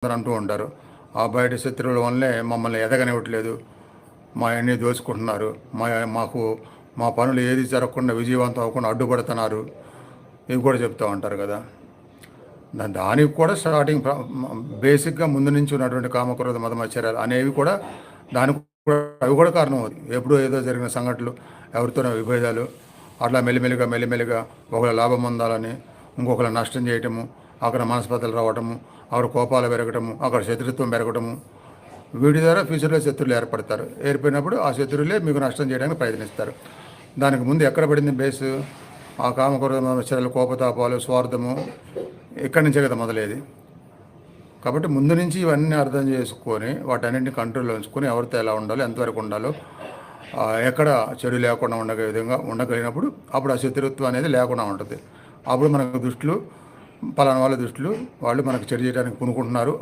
అందరూ అంటూ ఉంటారు. ఆ బయట శత్రువుల వల్లే మమ్మల్ని ఎదగనివ్వట్లేదు, మా అన్నీ దోచుకుంటున్నారు, మాకు మా పనులు ఏది జరగకుండా విజయవంతం అవ్వకుండా అడ్డుపడుతున్నారు, ఇవి కూడా చెప్తూ ఉంటారు కదా. దానికి కూడా స్టార్టింగ్ బేసిక్గా ముందు నుంచి ఉన్నటువంటి కామక్రోధ మదమాశ్చర్యాలు అనేవి కూడా దానికి కూడా అవి కూడా కారణం అవుతుంది. ఎప్పుడో ఏదో జరిగిన సంఘటనలు, ఎవరితోనో విభేదాలు, అట్లా మెల్లిమెల్లిగా ఒకళ్ళ లాభం పొందాలని ఇంకొకరు నష్టం చేయటము, అక్కడ మనస్పర్ధలు రావటము, అక్కడ కోపాలు పెరగటము, అక్కడ శత్రుత్వం పెరగటము, వీటి ద్వారా ఫ్యూచర్లో శత్రువులు ఏర్పడతారు. ఏర్పడినప్పుడు ఆ శత్రువులే మీకు నష్టం చేయడానికి ప్రయత్నిస్తారు. దానికి ముందు ఎక్కడ పడింది బేసు? ఆ కామక్రోధ మదమాశ్చర్యాలు, కోపతాపాలు, స్వార్థము ఇక్కడి నుంచే కదా మొదలయ్యేది. కాబట్టి ముందు నుంచి ఇవన్నీ అర్థం చేసుకొని వాటన్నింటిని కంట్రోల్లో ఉంచుకొని ఎవరితో ఎలా ఉండాలో, ఎంతవరకు ఉండాలో, ఎక్కడ చెడు లేకుండా విధంగా ఉండగలిగినప్పుడు అప్పుడు ఆ శత్రుత్వం అనేది లేకుండా ఉంటుంది. అప్పుడు మనకు దుష్టులు, పలానా వాళ్ళ దుష్టులు, వాళ్ళు మనకు చెడు చేయడానికి పూనుకుంటున్నారు